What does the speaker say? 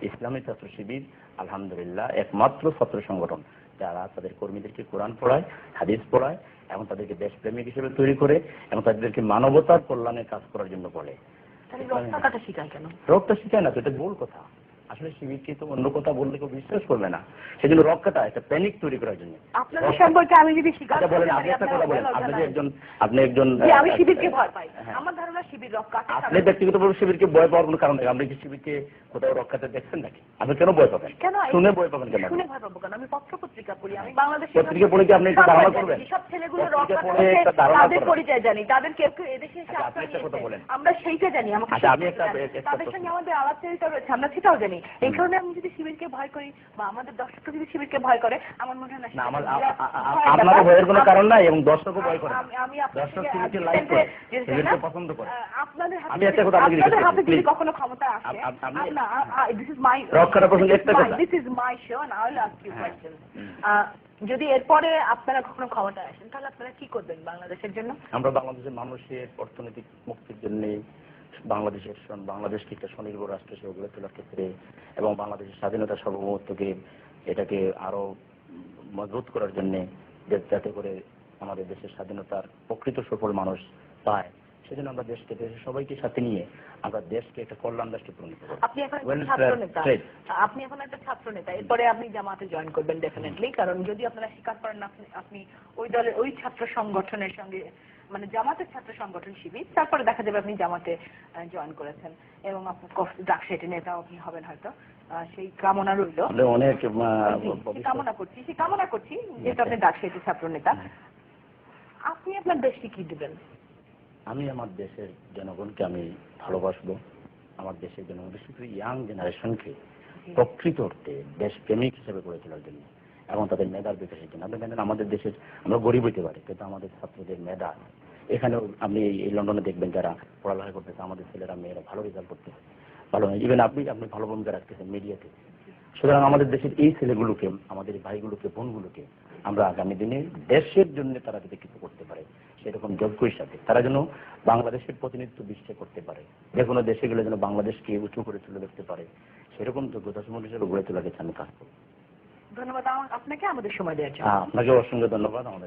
ইসলামী ছাত্র শিবির আলহামদুলিল্লাহ একমাত্র ছাত্র সংগঠন যারা তাদের কর্মীদেরকে কোরআন পড়ায়, হাদিস পড়ায় এবং তাদেরকে দেশপ্রেমিক হিসেবে তৈরি করে এবং তাদেরকে মানবতার কল্যাণে কাজ করার জন্য বলে। রক্তটা শিখায় কেন? রক্ত শিখায় না তো, এটা ভুল কথা। আসলে শিবিরকে তো অন্য কথা বললে কেউ বিশ্বাস করবে না, সেজন্য রক্ষাটা একটা প্যানিক তৈরি করার জন্য। আপনাদের সম্পর্কে আমি যদি স্বীকার করি, বলেন, আপনি একটা কথা বলেন, আপনি একজন আমি শিবিরকে ভয় পাই, আমার ধারণা শিবির রক্ষা। আপনি ব্যক্তিগতভাবে শিবিরকে ভয় পাওয়ার কোনো কারণ নেই। আপনি কি শিবিরকে কোথাও রক্ষাতে দেখছেন নাকি? আপনি কেন ভয় পাবেন? শুনে ভয় পাবেন কেন? শুনে ভয় পাবো কেন? আমি পত্র পত্রিকা পড়ি, আমি বাংলাদেশ পত্রিকা পড়ে কি আপনি একটা ধারণা করবেন? সব ছেলেগুলো রক্ষা করে তাদের পরিচয় জানি, তাদের কেউ কেউ এদেশে এসে আপনি একটা কথা বলেন, আমরা সেইটা জানি। আমাকে আমি একটা তাদের সঙ্গে আমাদের আলাপচারিতা রয়েছে, আমরা সেটাও জানি। এই কারণে আমি যদি শিবিরকে ভয় করি বা আমাদের দর্শকরা যদি শিবিরকে ভয় করে, আমার মনে হয় না আপনাদের ভয়ের কোনো কারণ নাই এবং দর্শকও ভয় করে। আমি দর্শক শিবিরকে লাইক করে, শিবিরকে পছন্দ করে। আপনাদের আমি একটা কথা আপনাকে হাতে যদি কখনো ক্ষমতা আসে, দিস ইজ মাই রক্ষার প্রসঙ্গে একটা কথা, this is my show and I will ask you question. যদি এরপরে আপনারা কখনো ক্ষমতা আসেন, তাহলে আপনারা কি করবেন বাংলাদেশের জন্য? আমরা বাংলাদেশের মানুষের অর্থনৈতিক মুক্তির জন্য বাংলাদেশকে একটা স্বনির্ভর রাষ্ট্র হিসেবে গড়ে তোলার ক্ষেত্রে এবং বাংলাদেশের স্বাধীনতা সার্বভৌমত্বকে এটাকে আরো মজবুত করার জন্য, যাতে করে আমাদের দেশের স্বাধীনতার প্রকৃত সফল মানুষ পায়, সেজন্য আমরা দেশকে, দেশের সবাইকে সাথে নিয়ে আমরা দেশকে একটা কল্যাণ রাষ্ট্রে পরিণত করব। আপনি এখন ছাত্র নেতা, আপনি এখন একটা ছাত্র নেতা, এরপরে আপনি জামাতে জয়েন করবেন ডেফিনেটলি, কারণ যদি আপনারা স্বীকার করেন আপনি ওই দলের ওই ছাত্র সংগঠনের সঙ্গে, মানে জামাতের ছাত্র সংগঠন শিবির, তারপরে দেখা যাবে আপনি জামাতে জয়েন করেছেন এবং আপনার ডাকসেটে নেতাও আপনি হবেন হয়তো, সেই কামনা রইল। অনেক কামনা করছি যেহেতু আপনি ডাকসেটে ছাত্র নেতা। আপনি আপনার দেশকে কি দিবেন? আমি আমার দেশের জনগণকে আমি ভালোবাসবো, আমার দেশের জনগণ, বিশেষ করে ইয়াং জেনারেশনকে প্রকৃত অর্থে দেশপ্রেমিক হিসেবে গড়ে তোলার জন্য এবং তাদের মেধার বিকাশের জন্য। আপনি জানেন আমাদের দেশের, আমরা গরিব হইতে পারি কিন্তু আমাদের ছাত্রদের মেধা, এখানেও আপনি এই লন্ডনে দেখবেন যারা পড়ালেখা করতেছে, আমাদের ছেলেরা মেয়েরা ভালো রেজাল্ট করতেছে, ভালো, ইভেন আপনি ভালো ভূমিকা রাখতেছেন মিডিয়াতে। সুতরাং আমাদের দেশের এই ছেলেগুলোকে, আমাদের ভাইগুলোকে, বোনগুলোকে আমরা আগামী দিনে দেশের জন্য তারা যদি কিছু করতে পারে সেরকম যোগ্য হিসাবে তারা যেন বাংলাদেশের প্রতিনিধিত্ব বিশ্বে করতে পারে, যে কোনো দেশে গেলে যেন বাংলাদেশকে উঁচু করে তুলে দেখতে পারে, সেরকম যোগ্যতা সম্পন্ন হিসেবে গড়ে তোলার কাছে আমি কাজ করব। ধন্যবাদ আপনাকে আমাদের সময় দেওয়ার জন্য। আপনাকে অসংখ্য ধন্যবাদ। আমাদের